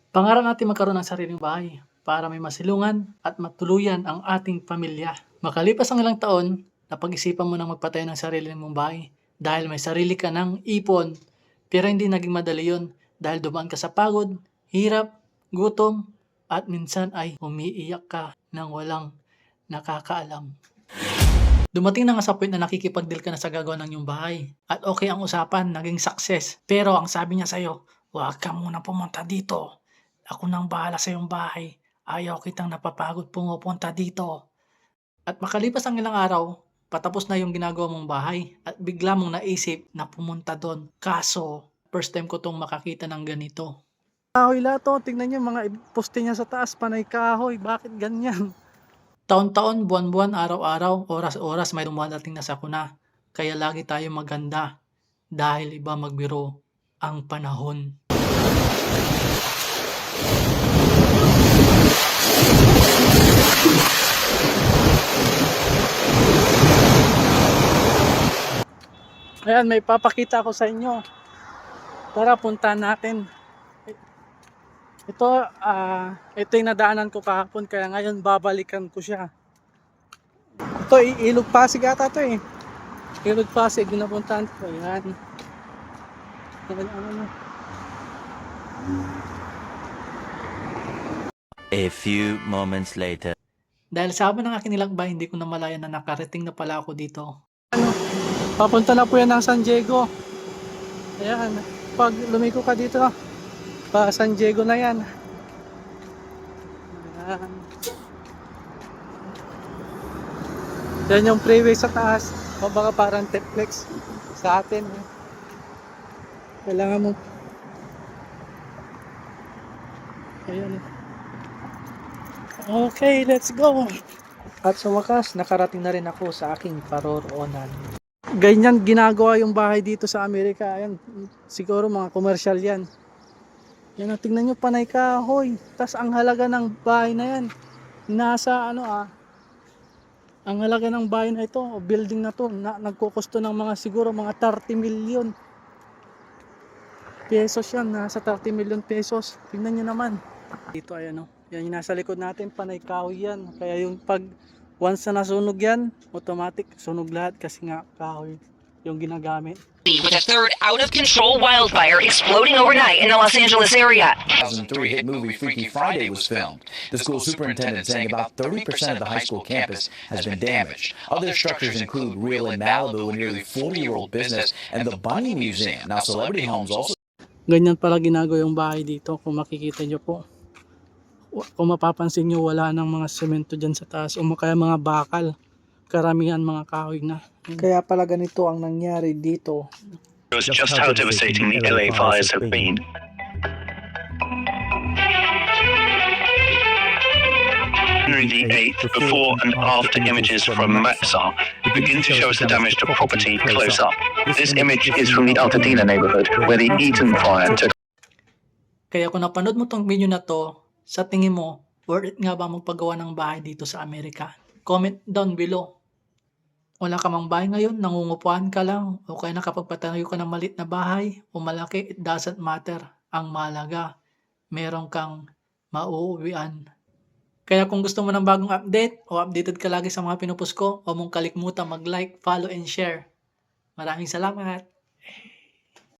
Pangarap natin magkaroon ng sariling bahay para may masilungan at matuluyan ang ating pamilya. Makalipas ang ilang taon, napag-isipan mo nang magpatayo ng sarili mong bahay dahil may sarili ka ng ipon. Pero hindi naging madali yun dahil dumaan ka sa pagod, hirap, gutom, at minsan ay umiiyak ka nang walang nakakaalam. Dumating na nga sa point na nakikipag-deal ka na sa gagawa ng iyong bahay. At okay ang usapan, naging success. Pero ang sabi niya sa'yo, huwag ka muna pumunta dito. Ako nang bahala sa iyong bahay. Ayaw kitang napapagod pumupunta dito. At makalipas ang ilang araw, patapos na yung ginagawa mong bahay at bigla mong naisip na pumunta doon. Kaso, first time ko tong makakita ng ganito. Kahoy lahat to, tingnan nyo mga poste niya sa taas, panay kahoy, bakit ganyan? Taon-taon, buwan-buwan, araw-araw, oras-oras may dumadating na sakuna. Kaya lagi tayo maganda dahil iba magbiro ang panahon. Ayan, may papakita ko sa inyo. Tara, punta natin. Ito yung nadaanan ko kahapon, kaya ngayon babalikan ko siya. Ito, Ilog Pasig ata to eh. Ilog Pasig, ginapuntahan ko. Ayan. A few moments later. Dahil sabi ng aking nilakbay, hindi ko namalayan na nakarating na pala ako dito. Papunta na po yan ng San Diego. Ayan, pag lumiko ka dito, pa San Diego na yan. Ayan. Yan yung freeway sa taas. O baka parang Teplex sa atin. Kailangan mo. Ayan. Okay, let's go. At sa wakas, nakarating na rin ako sa aking paroroonan. Ganyan ginagawa yung bahay dito sa Amerika. Ayan, siguro mga commercial yan. Yan, tingnan nyo, panay kahoy. Tapos ang halaga ng bahay na yan, nasa ang halaga ng bahay na ito, o building na to, nagkukusto ng mga siguro mga 30 million pesos yan. Nasa 30 million pesos. Tingnan nyo naman. Dito ayan o. Yan yung nasa likod natin, panay kahoy yan. Kaya yung pag once na nasunog yan, automatic sunog lahat kasi nga kahoy yung ginagamit. With a third out-of-control wildfire exploding overnight in the Los Angeles area. 2003 hit movie Freaky Friday was filmed. The school superintendent saying about 30% of the high school campus has been damaged. Other structures include Real in Malibu, a nearly 40-year-old business, and the Bunny Museum. Now, celebrity homes also. Ganyan pala ginagawa yung bahay dito. Kung makikita nyo po, kung mapapansin nyo, wala nang mga semento dyan sa taas o kaya mga bakal. Karamihan mga kahoy na. Kaya pala ganito ang nangyari dito. Shows just how devastating the LA fires have been. January the 8th, before and after images from Maxar, we begin to show us the damage to property close up. This image is from the Altadena neighborhood, where the Eaton fire took. Kaya kung napanood mo tong video na to, sa tingin mo, worth it nga ba magpagawa ng bahay dito sa Amerika? Comment down below. Wala ka mang bahay ngayon, nangungupuan ka lang, o kaya nakapagpatayo ka ng maliit na bahay, o malaki, it doesn't matter. Ang mahalaga, meron kang mauuwian. Kaya kung gusto mo ng bagong update, o updated ka lagi sa mga pinupost ko, huwag mong kalikmutan mag-like, follow, and share. Maraming salamat!